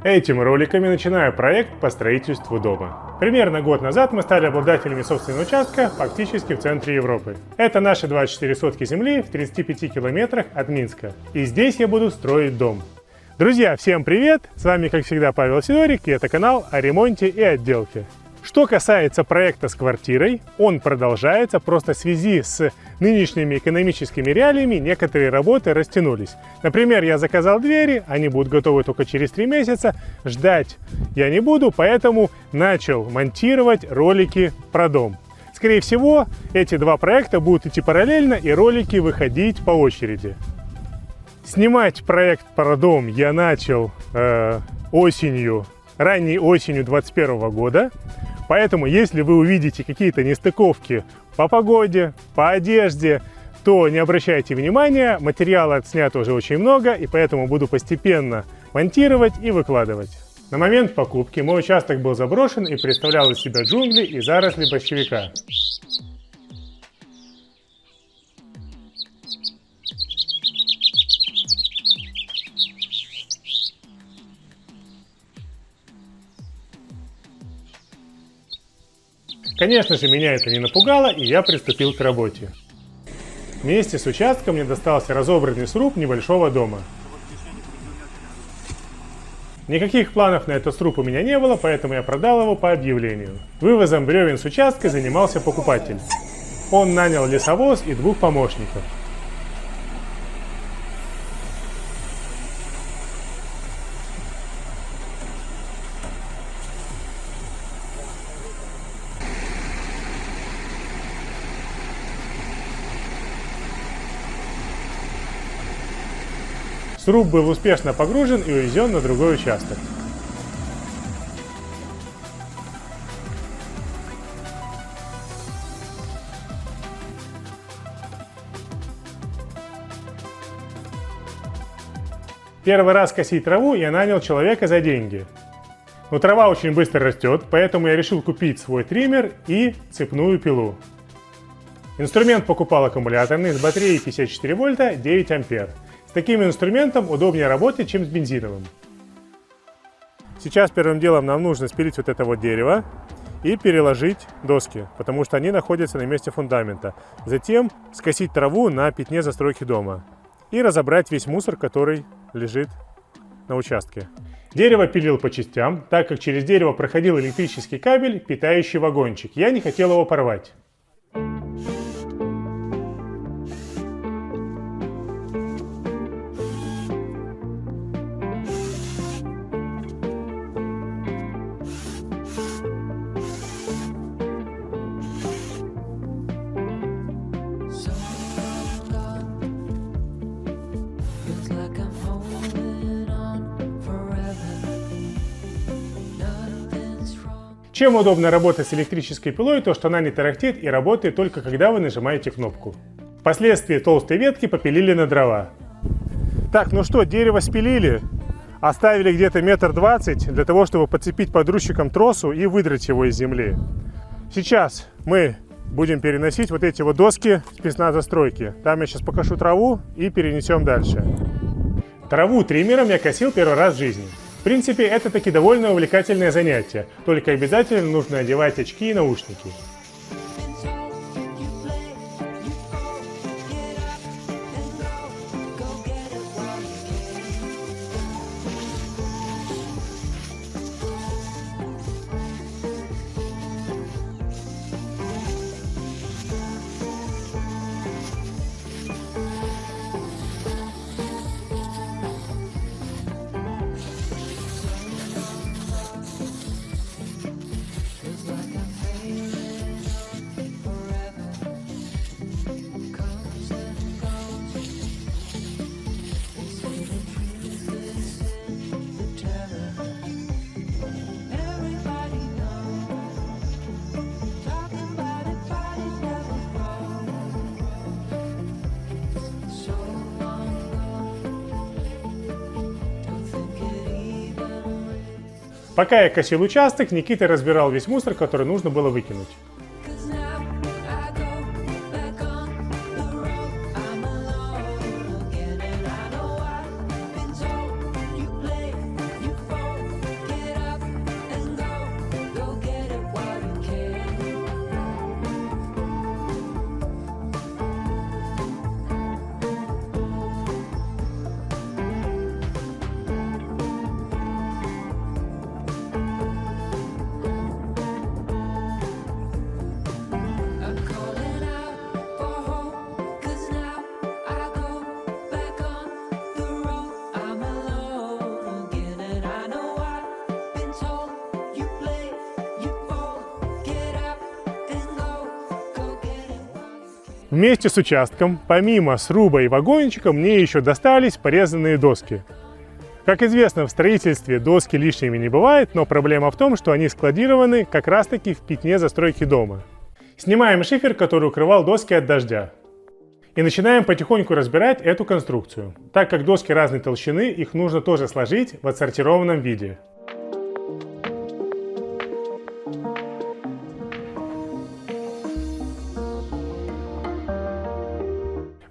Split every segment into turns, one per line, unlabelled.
Этими роликами начинаю проект по строительству дома. Примерно год назад мы стали обладателями собственного участка фактически в центре Европы. Это наши 24 сотки земли в 35 километрах от Минска. И здесь я буду строить дом. Друзья, всем привет! С вами, как всегда, Павел Сидорик, и это канал о ремонте и отделке. Что касается проекта с квартирой, он продолжается, просто в связи с нынешними экономическими реалиями некоторые работы растянулись. Например, я заказал двери, они будут готовы только через 3 месяца, ждать я не буду, поэтому начал монтировать ролики про дом. Скорее всего, эти два проекта будут идти параллельно и ролики выходить по очереди. Снимать проект про дом я начал ранней осенью 2021 года. Поэтому, если вы увидите какие-то нестыковки по погоде, по одежде, то не обращайте внимания, материала отснято уже очень много, и поэтому буду постепенно монтировать и выкладывать. На момент покупки мой участок был заброшен и представлял из себя джунгли и заросли борщевика. Конечно же, меня это не напугало, и я приступил к работе. Вместе с участком мне достался разобранный сруб небольшого дома. Никаких планов на этот сруб у меня не было, поэтому я продал его по объявлению. Вывозом бревен с участка занимался покупатель. Он нанял лесовоз и 2 помощников. Сруб был успешно погружен и увезен на другой участок. Первый раз косить траву я нанял человека за деньги. Но трава очень быстро растет, поэтому я решил купить свой триммер и цепную пилу. Инструмент покупал аккумуляторный с батареей 54 вольта 9 ампер. С таким инструментом удобнее работать, чем с бензиновым. Сейчас первым делом нам нужно спилить вот это вот дерево и переложить доски, потому что они находятся на месте фундамента. Затем скосить траву на пятне застройки дома и разобрать весь мусор, который лежит на участке. Дерево пилил по частям, так как через дерево проходил электрический кабель, питающий вагончик. Я не хотел его порвать. Чем удобно работать с электрической пилой, то что она не тарахтит и работает только когда вы нажимаете кнопку. Впоследствии толстые ветки попилили на дрова. Так, ну что, дерево спилили, оставили где-то 1,20 м для того, чтобы подцепить подруччиком тросу и выдрать его из земли. Сейчас мы будем переносить вот эти вот доски с пятна застройки. Там я сейчас покошу траву и перенесем дальше. Траву триммером я косил первый раз в жизни. В принципе, это таки довольно увлекательное занятие, только обязательно нужно одевать очки и наушники. Пока я косил участок, Никита разбирал весь мусор, который нужно было выкинуть. Вместе с участком, помимо сруба и вагончика, мне еще достались порезанные доски. Как известно, в строительстве доски лишними не бывает, но проблема в том, что они складированы как раз таки в пятне застройки дома. Снимаем шифер, который укрывал доски от дождя. И начинаем потихоньку разбирать эту конструкцию. Так как доски разной толщины, их нужно тоже сложить в отсортированном виде.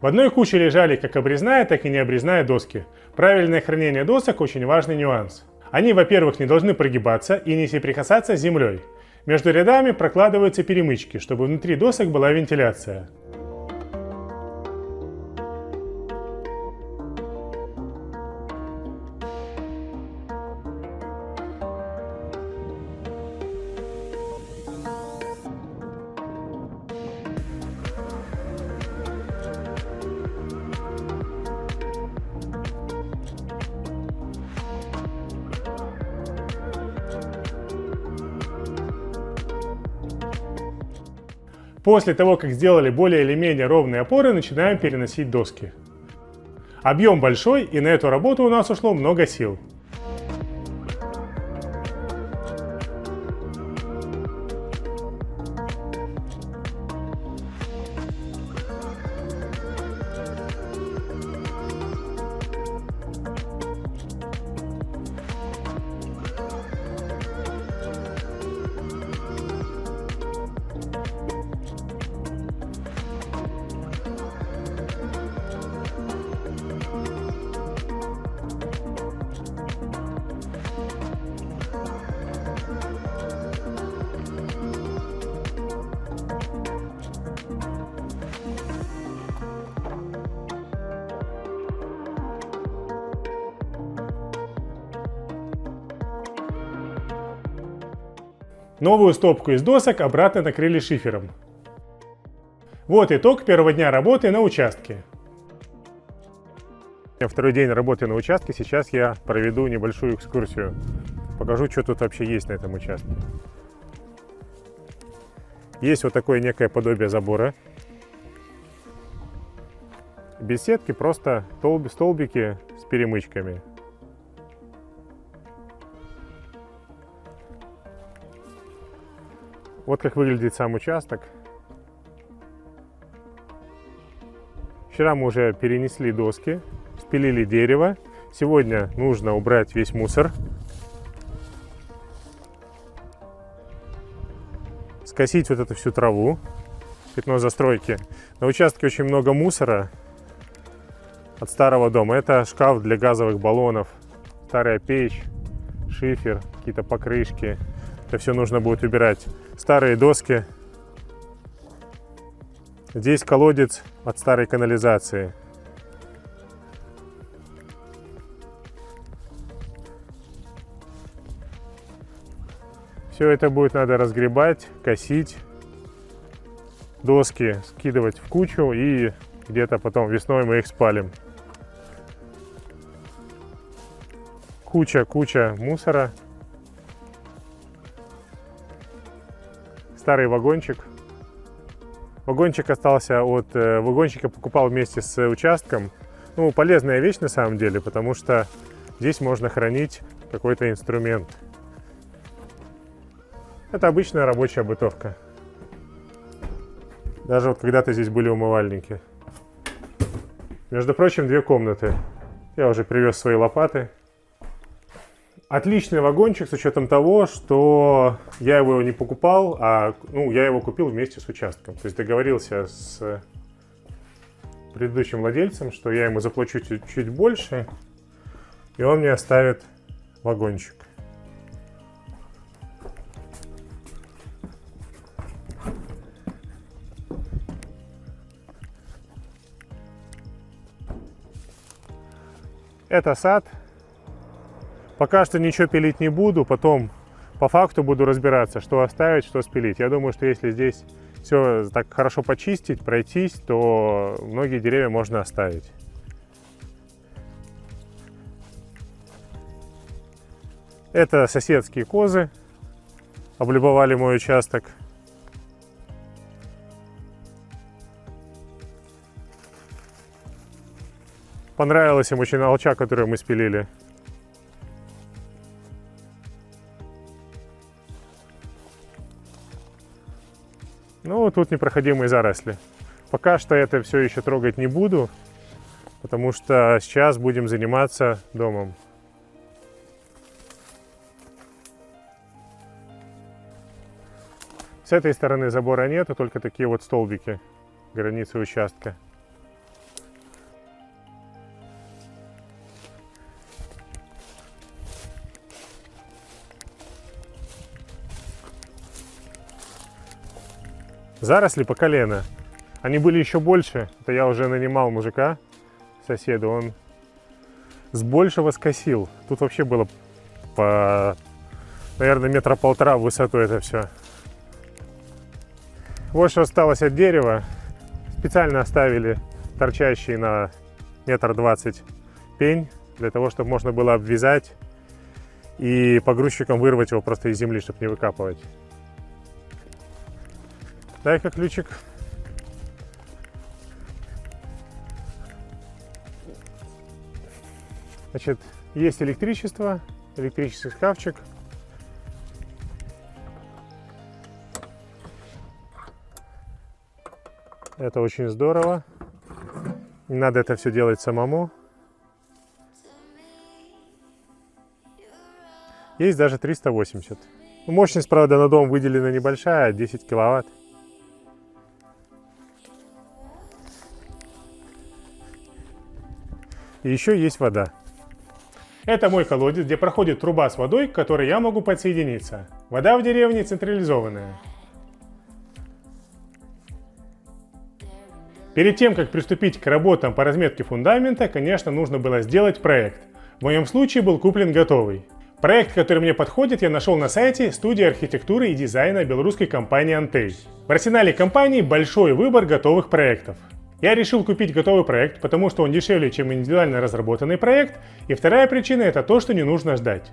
В одной куче лежали как обрезная, так и необрезная доски. Правильное хранение досок очень важный нюанс. Они, во-первых, не должны прогибаться и не соприкасаться с землей. Между рядами прокладываются перемычки, чтобы внутри досок была вентиляция. После того, как сделали более или менее ровные опоры, начинаем переносить доски. Объем большой, и на эту работу у нас ушло много сил. Новую стопку из досок обратно накрыли шифером. Вот итог первого дня работы на участке. Второй день работы на участке, сейчас я проведу небольшую экскурсию. Покажу, что тут вообще есть на этом участке. Есть вот такое некое подобие забора. Без сетки, просто столбики с перемычками. Вот как выглядит сам участок. Вчера мы уже перенесли доски, спилили дерево. Сегодня нужно убрать весь мусор. Скосить вот эту всю траву, пятно застройки. На участке очень много мусора от старого дома. Это шкаф для газовых баллонов, старая печь, шифер, какие-то покрышки. Это все нужно будет убирать. Старые доски. Здесь колодец от старой канализации. Все это будет надо разгребать, косить, доски скидывать в кучу, и где-то потом весной мы их спалим. Куча мусора. Старый вагончик. Вагончик остался от вагончика, покупал вместе с участком. Ну, полезная вещь на самом деле, потому что здесь можно хранить какой-то инструмент. Это обычная рабочая бытовка. Даже вот когда-то здесь были умывальники. Между прочим, 2 комнаты. Я уже привез свои лопаты. Отличный вагончик с учетом того, что я его не покупал, а я его купил вместе с участком. То есть договорился с предыдущим владельцем, что я ему заплачу чуть больше, и он мне оставит вагончик. Это сад. Пока что ничего пилить не буду, потом по факту буду разбираться, что оставить, что спилить. Я думаю, что если здесь все так хорошо почистить, пройтись, то многие деревья можно оставить. Это соседские козы облюбовали мой участок. Понравилась им очень алча, которую мы спилили. Ну, тут непроходимые заросли. Пока что это все еще трогать не буду, потому что сейчас будем заниматься домом. С этой стороны забора нет, только такие вот столбики, границы участка. Заросли по колено. Они были еще больше. Это я уже нанимал мужика, соседа. Он с большего скосил. Тут вообще было по, наверное, 1,5 метра в высоту это все. Вот что осталось от дерева. Специально оставили торчащий на 1,20 метра пень, для того, чтобы можно было обвязать и погрузчиком вырвать его просто из земли, чтобы не выкапывать. Дай-ка ключик. Значит, есть электричество, электрический шкафчик. Это очень здорово. Не надо это все делать самому. Есть даже 380. Мощность, правда, на дом выделена небольшая, 10 киловатт. И еще есть вода. Это мой колодец, где проходит труба с водой, к которой я могу подсоединиться. Вода в деревне централизованная. Перед тем, как приступить к работам по разметке фундамента, конечно, нужно было сделать проект. В моем случае был куплен готовый. Проект, который мне подходит, я нашел на сайте студии архитектуры и дизайна белорусской компании «Антей». В арсенале компании большой выбор готовых проектов. Я решил купить готовый проект, потому что он дешевле, чем индивидуально разработанный проект, и вторая причина – это то, что не нужно ждать.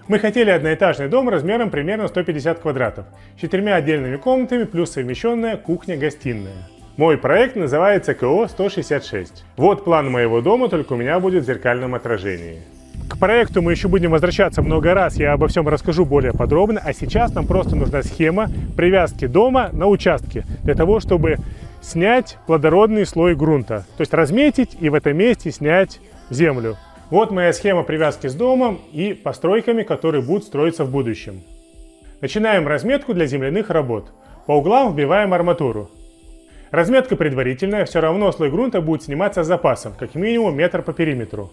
Мы хотели одноэтажный дом размером примерно 150 квадратов, с 4 отдельными комнатами плюс совмещенная кухня-гостиная. Мой проект называется КО-166. Вот план моего дома, только у меня будет в зеркальном отражении. К проекту мы еще будем возвращаться много раз, я обо всем расскажу более подробно, а сейчас нам просто нужна схема привязки дома на участке, для того, чтобы снять плодородный слой грунта, то есть разметить и в этом месте снять землю. Вот моя схема привязки с домом и постройками, которые будут строиться в будущем. Начинаем разметку для земляных работ. По углам вбиваем арматуру. Разметка предварительная, все равно слой грунта будет сниматься с запасом, как минимум метр по периметру.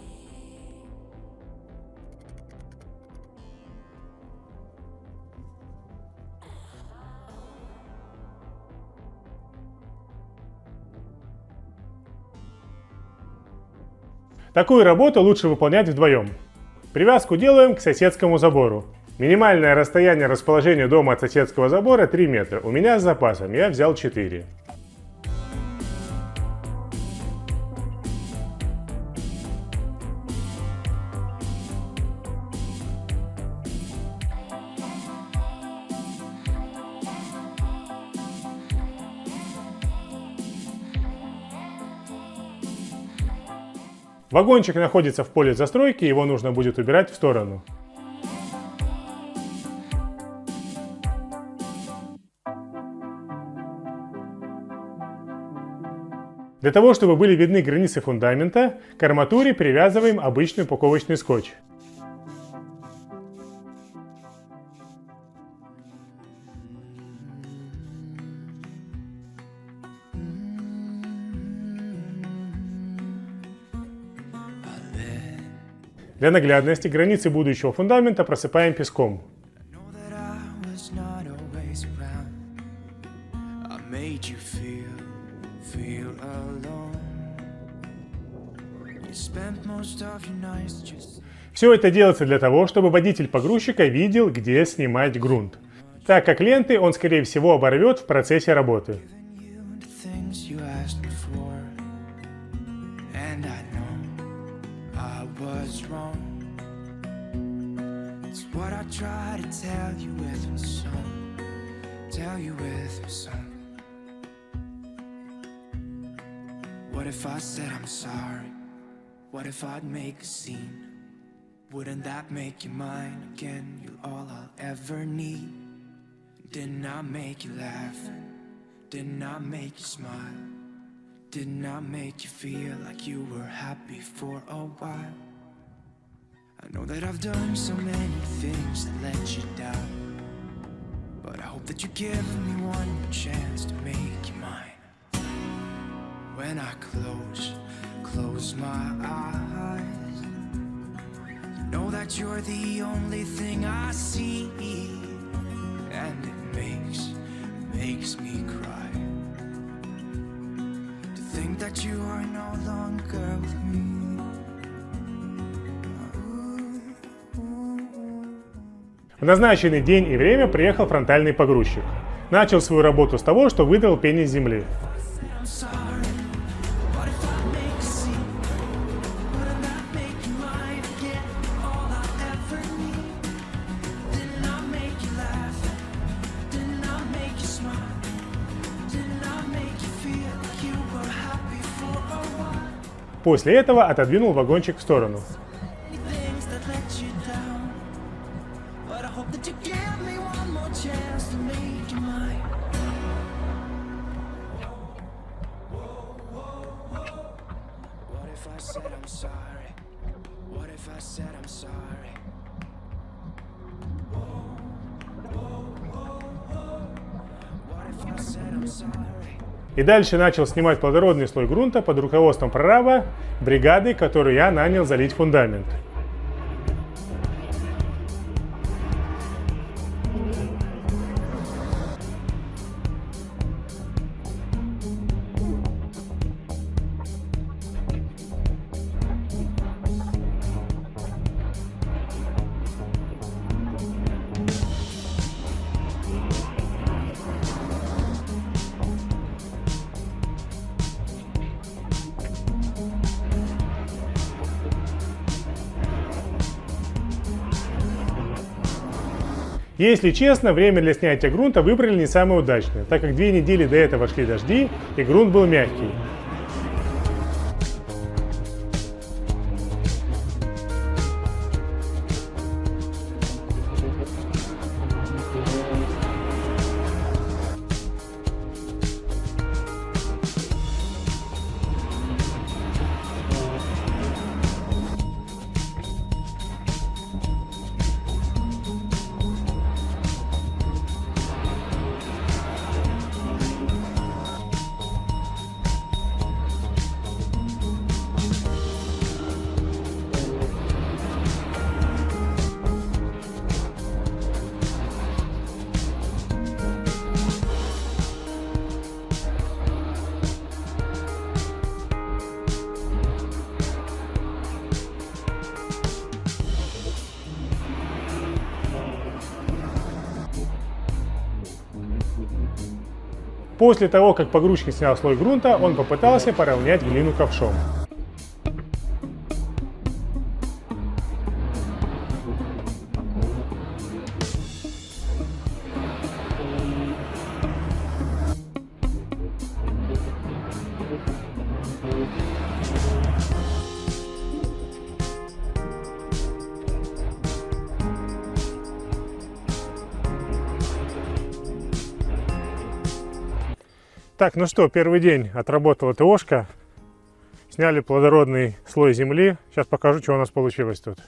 Такую работу лучше выполнять вдвоем. Привязку делаем к соседскому забору. Минимальное расстояние расположения дома от соседского забора 3 метра. У меня с запасом, я взял 4. Вагончик находится в поле застройки, его нужно будет убирать в сторону. Для того, чтобы были видны границы фундамента, к арматуре привязываем обычный упаковочный скотч. Для наглядности границы будущего фундамента просыпаем песком. Все это делается для того, чтобы водитель погрузчика видел, где снимать грунт, так как ленты он, скорее всего, оборвет в процессе работы.
What if I said I'm sorry? What if I'd make a scene? Wouldn't that make you mine again? You're all I'll ever need. Didn't I make you laugh? Didn't I make you smile? Didn't I make you feel like you were happy for a while? I know that I've done so many things that let you down, but I hope that you give me one more chance to make you mine. When I close my eyes, know that you're the only thing I see, and it makes me cry to think that you are no longer with me.
В назначенный день и время приехал фронтальный погрузчик. Начал свою работу с того, что выдрал пень из земли. После этого отодвинул вагончик в сторону. И дальше начал снимать плодородный слой грунта под руководством прораба бригады, которую я нанял залить фундамент. Если честно, время для снятия грунта выбрали не самое удачное, так как 2 недели до этого шли дожди и грунт был мягкий. После того, как погрузчик снял слой грунта, он попытался поравнять глину ковшом. Так, ну что, первый день отработала ТОшка. Сняли плодородный слой земли. Сейчас покажу, что у нас получилось тут.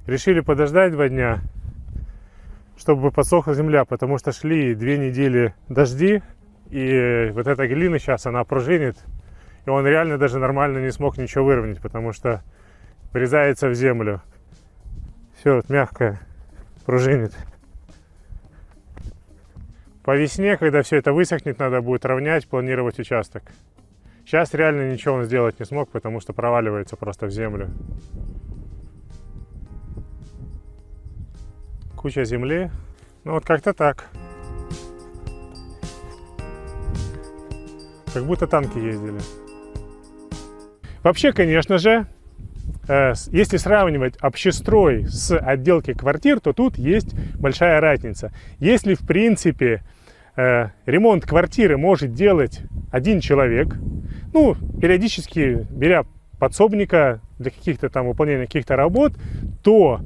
Решили подождать 2 дня, чтобы подсохла земля, потому что шли 2 недели дожди, и вот эта глина сейчас, она пружинит, и он реально даже нормально не смог ничего выровнять, потому что врезается в землю. Все вот мягкое, пружинит. По весне, когда все это высохнет, надо будет равнять, планировать участок. Сейчас реально ничего он сделать не смог, потому что проваливается просто в землю. Куча земли. Ну вот как-то так. Как будто танки ездили. Вообще, конечно же, если сравнивать общестрой с отделкой квартир, то тут есть большая разница. Если, в принципе, ремонт квартиры может делать 1 человек, ну, периодически беря подсобника для каких-то там выполнения каких-то работ, то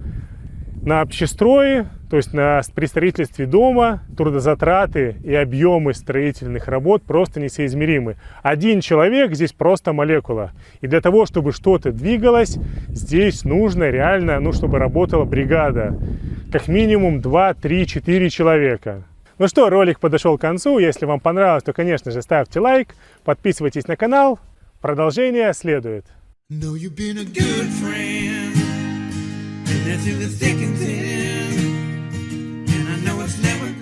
на общестрое, то есть при строительстве дома, трудозатраты и объемы строительных работ просто несоизмеримы. Один человек здесь просто молекула. И для того, чтобы что-то двигалось, здесь нужно реально, чтобы работала бригада. Как минимум 2, 3, 4 человека. Ну что, ролик подошел к концу. Если вам понравилось, то, конечно же, ставьте лайк, подписывайтесь на канал. Продолжение следует.
Know you've been a good friend, and that's in the thick and thin. And I know it's never